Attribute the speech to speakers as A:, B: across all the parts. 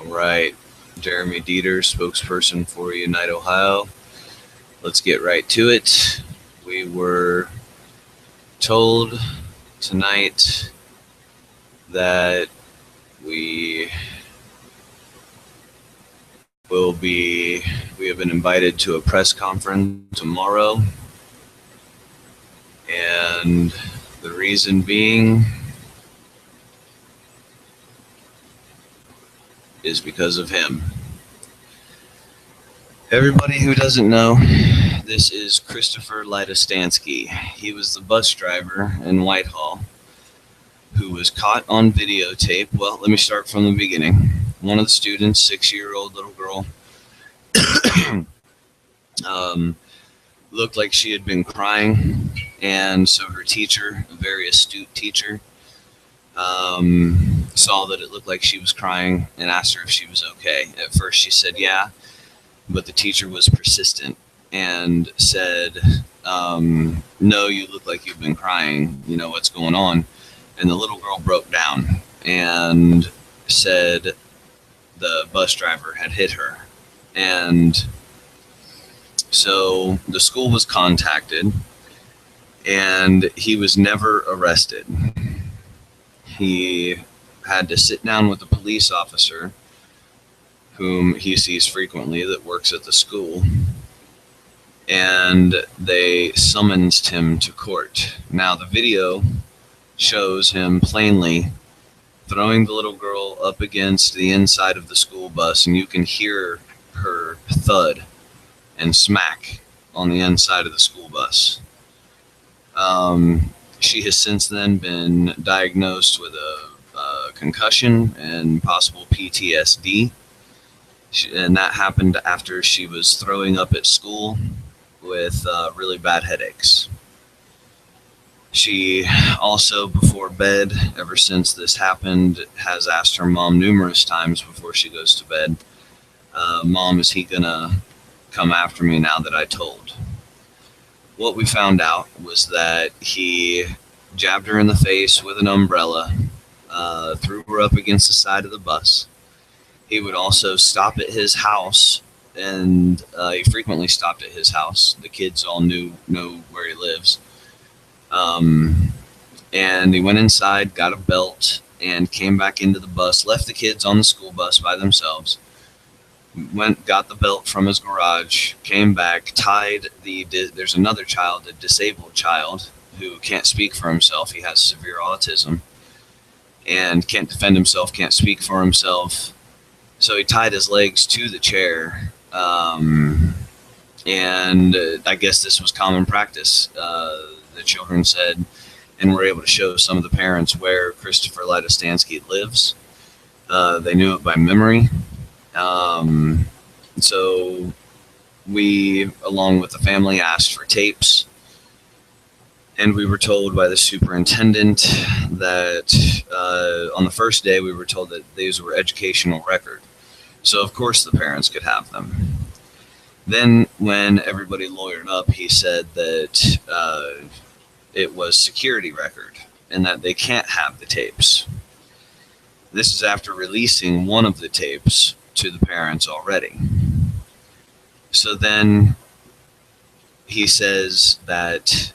A: right. Jeremy Dieter, spokesperson for Unite Ohio. Let's get right to it. We were told tonight that we have been invited to a press conference tomorrow, and the reason being is because of him. Everybody who doesn't know, this is Christopher Lidostansky. He was the bus driver in Whitehall who was caught on videotape. Well, let me start from the beginning. One of the students, 6-year-old little girl, looked like she had been crying, and so her teacher, a very astute teacher, saw that it looked like she was crying and asked her if she was okay. At first she said yeah, but the teacher was persistent and said, no, you look like you've been crying, you know what's going on. And the little girl broke down and said the bus driver had hit her. And so the school was contacted, and he was never arrested. He had to sit down with a police officer whom he sees frequently that works at the school, and they summoned him to court. Now the video shows him plainly throwing the little girl up against the inside of the school bus, and you can hear her thud and smack on the inside of the school bus. She has since then been diagnosed with a concussion and possible PTSD. And that happened after she was throwing up at school with really bad headaches. She also, before bed, ever since this happened, has asked her mom numerous times before she goes to bed, Mom, is he gonna come after me now that I told? What we found out was that he jabbed her in the face with an umbrella, threw her up against the side of the bus. He would also stop at his house, and he frequently stopped at his house. The kids all know where he lives. And he went inside, got a belt, and came back into the bus, left the kids on the school bus by themselves, got the belt from his garage, came back, tied there's another child, a disabled child, who can't speak for himself. He has severe autism and can't defend himself, can't speak for himself. So he tied his legs to the chair, and I guess this was common practice. The children said, and were able to show some of the parents where Christopher Lidostansky lives. They knew it by memory. So we, along with the family, asked for tapes, and we were told by the superintendent that on the first day we were told that these were educational record. So of course the parents could have them. Then when everybody lawyered up, he said that it was security record and that they can't have the tapes. This is after releasing one of the tapes to the parents already. So then he says that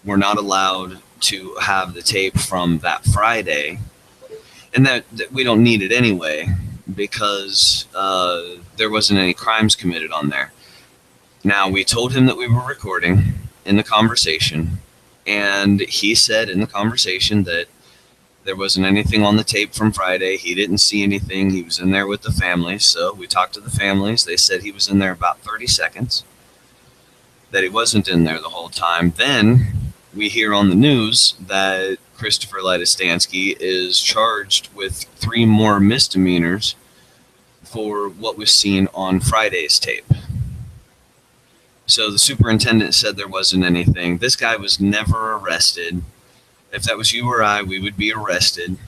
A: we're not allowed to have the tape from that Friday, and that we don't need it anyway because there wasn't any crimes committed on there. Now, we told him that we were recording in the conversation, and he said in the conversation that there wasn't anything on the tape from Friday. He didn't see anything. He was in there with the families. So we talked to the families. They said he was in there about 30 seconds, that he wasn't in there the whole time. Then we hear on the news that Christopher Lidostansky is charged with 3 more misdemeanors for what was seen on Friday's tape. So the superintendent said there wasn't anything. This guy was never arrested. If that was you or I, we would be arrested.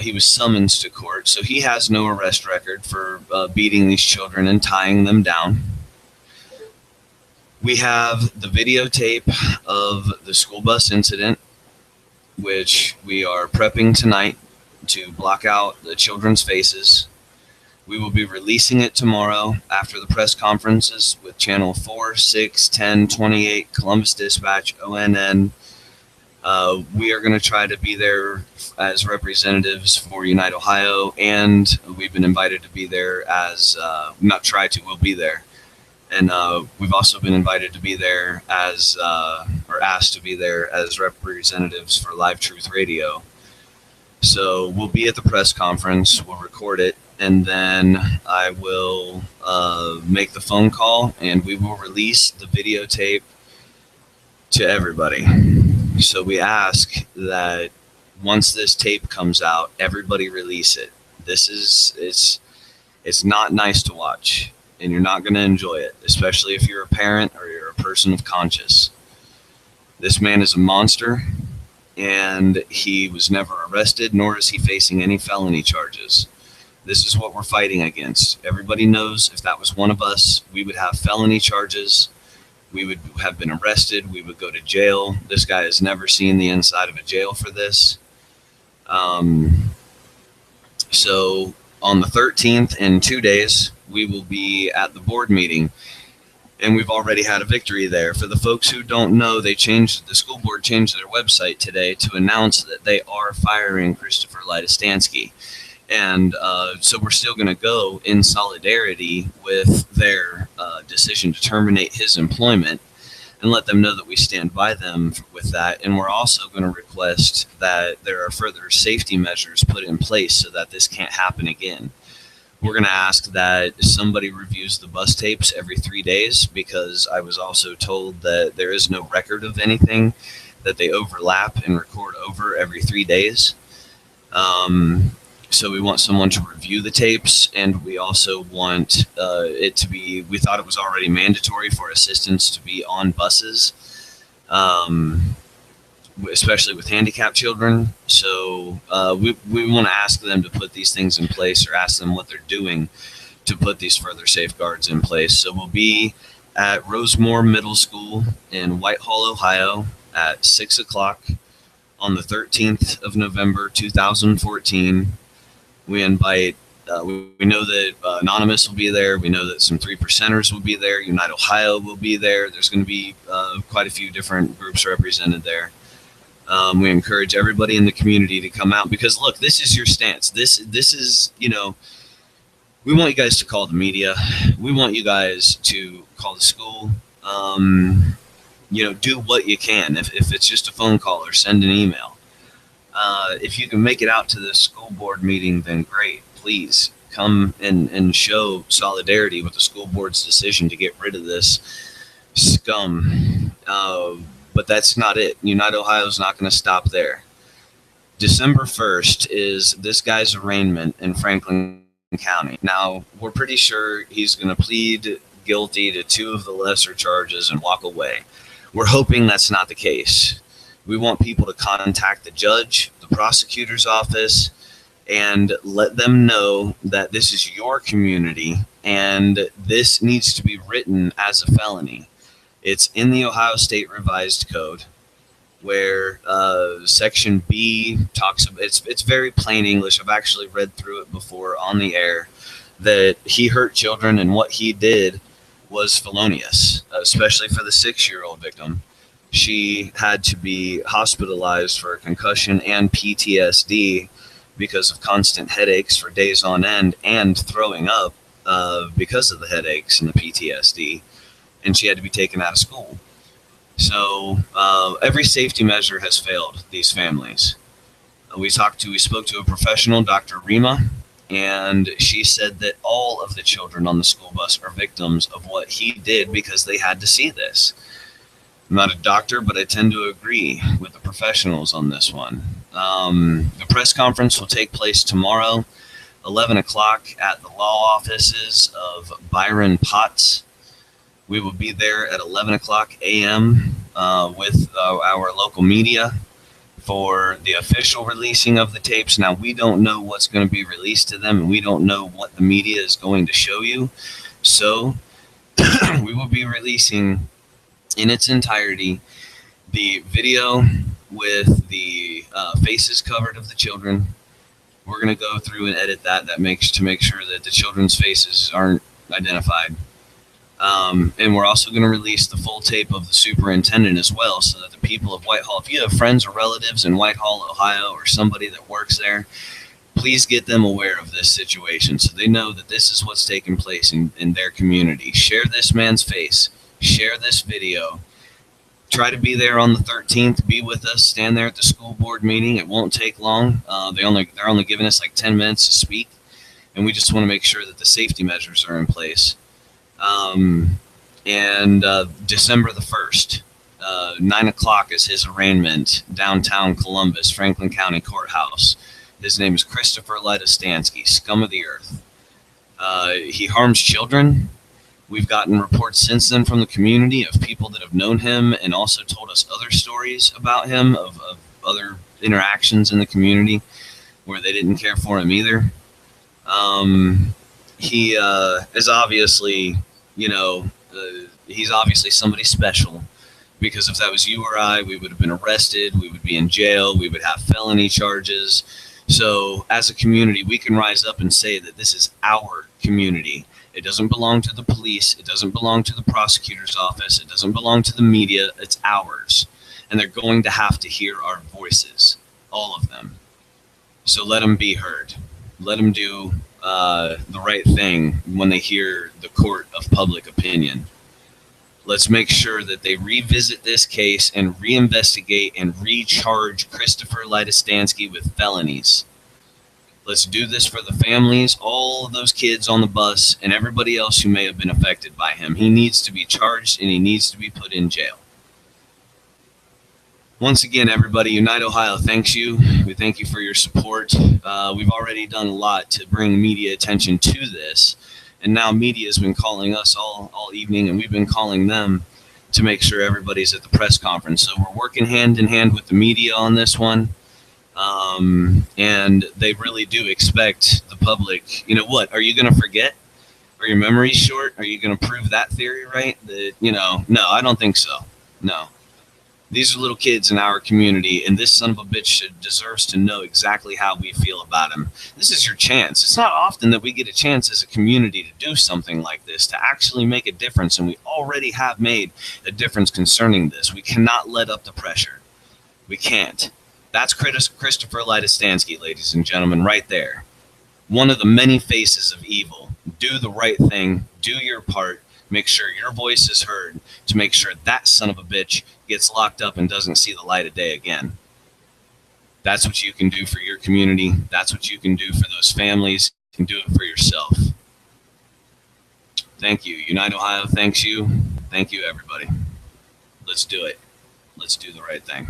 A: He was summoned to court, so he has no arrest record for beating these children and tying them down. We have the videotape of the school bus incident, which we are prepping tonight to block out the children's faces We will be releasing it tomorrow after the press conferences with Channel 4, 6, 10, 28, Columbus Dispatch, ONN. We are going to try to be there as representatives for Unite Ohio, and we've been invited to be there as, not try to, we'll be there. And we've also been invited to be there as, or asked to be there as representatives for Live Truth Radio. So we'll be at the press conference, we'll record it, and then I will make the phone call, and we will release the videotape to everybody. So we ask that once this tape comes out, everybody release it. It's not nice to watch, and you're not going to enjoy it, especially if you're a parent or you're a person of conscience. This man is a monster, and he was never arrested, nor is he facing any felony charges. This is what we're fighting against. Everybody knows if that was one of us, we would have felony charges. We would have been arrested. We would go to jail. This guy has never seen the inside of a jail for this. So on the 13th, in 2 days, we will be at the board meeting. And we've already had a victory there. For the folks who don't know, the school board changed their website today to announce that they are firing Christopher Lidostansky. And so we're still going to go in solidarity with their decision to terminate his employment and let them know that we stand by them with that. And we're also going to request that there are further safety measures put in place so that this can't happen again. We're going to ask that somebody reviews the bus tapes every 3 days, because I was also told that there is no record of anything, that they overlap and record over every 3 days. So we want someone to review the tapes, and we also want it to be, we thought it was already mandatory for assistants to be on buses, especially with handicapped children. So we want to ask them to put these things in place, or ask them what they're doing to put these further safeguards in place. So we'll be at Rosemore Middle School in Whitehall, Ohio at 6 o'clock on the 13th of November, 2014. We invite, we know that Anonymous will be there. We know that some 3%ers will be there. Unite Ohio will be there. There's going to be quite a few different groups represented there. We encourage everybody in the community to come out, because look, this is your stance. This is, you know, we want you guys to call the media. We want you guys to call the school. You know, do what you can. If it's just a phone call or send an email. If you can make it out to the school board meeting, then great. Please come and show solidarity with the school board's decision to get rid of this scum. But that's not it. Unite Ohio is not going to stop there. December 1st is this guy's arraignment in Franklin County. Now, we're pretty sure he's going to plead guilty to 2 of the lesser charges and walk away. We're hoping that's not the case. We want people to contact the judge, the prosecutor's office, and let them know that this is your community and this needs to be written as a felony. It's in the Ohio State Revised Code, where Section B talks about, it's very plain English. I've actually read through it before on the air, that he hurt children and what he did was felonious, especially for the 6-year-old victim. She had to be hospitalized for a concussion and PTSD because of constant headaches for days on end and throwing up because of the headaches and the PTSD. And she had to be taken out of school. So every safety measure has failed these families. We spoke to a professional, Dr. Rima, and she said that all of the children on the school bus are victims of what he did because they had to see this. I'm not a doctor, but I tend to agree with the professionals on this one. The press conference will take place tomorrow, 11 o'clock at the law offices of Byron Potts. We will be there at 11 o'clock a.m. With our local media for the official releasing of the tapes. Now, we don't know what's going to be released to them, and we don't know what the media is going to show you. So we will be releasing in its entirety the video with the faces covered of the children, We're going to go through and edit that makes to make sure that the children's faces aren't identified. And we're also going to release the full tape of the superintendent as well, so that the people of Whitehall, if you have friends or relatives in Whitehall, Ohio, or somebody that works there, please get them aware of this situation so they know that this is what's taking place in their community. Share this man's face. Share this video. Try to be there on the 13th. Be with us. Stand there at the school board meeting. It won't take long. They're only giving us like 10 minutes to speak, and we just want to make sure that the safety measures are in place. December the 1st, 9 o'clock is his arraignment, downtown Columbus, Franklin County Courthouse. His name is Christopher Ledostansky, scum of the earth. He harms children. We've gotten reports since then from the community of people that have known him and also told us other stories about him, of other interactions in the community where they didn't care for him either. He is obviously, he's obviously somebody special, because if that was you or I, we would have been arrested, we would be in jail, we would have felony charges. So as a community, we can rise up and say that this is our community. It doesn't belong to the police. It doesn't belong to the prosecutor's office. It doesn't belong to the media. It's ours. And they're going to have to hear our voices, all of them. So let them be heard. Let them do the right thing when they hear the court of public opinion. Let's make sure that they revisit this case and reinvestigate and recharge Christopher Ledostansky with felonies. Let's do this for the families, all of those kids on the bus, and everybody else who may have been affected by him. He needs to be charged, and he needs to be put in jail. Once again, everybody, Unite Ohio thanks you. We thank you for your support. We've already done a lot to bring media attention to this. And now media has been calling us all evening, and we've been calling them to make sure everybody's at the press conference. So we're working hand in hand with the media on this one. And they really do expect the public. You know what? Are you going to forget? Are your memories short? Are you going to prove that theory right? That, no, I don't think so. No. These are little kids in our community, and this son of a bitch deserves to know exactly how we feel about him. This is your chance. It's not often that we get a chance as a community to do something like this, to actually make a difference, and we already have made a difference concerning this. We cannot let up the pressure. We can't. That's Christopher Ledostansky, ladies and gentlemen, right there. One of the many faces of evil. Do the right thing. Do your part. Make sure your voice is heard, to make sure that son of a bitch gets locked up and doesn't see the light of day again. That's what you can do for your community. That's what you can do for those families. You can do it for yourself. Thank you. Unite Ohio thanks you. Thank you, everybody. Let's do it. Let's do the right thing.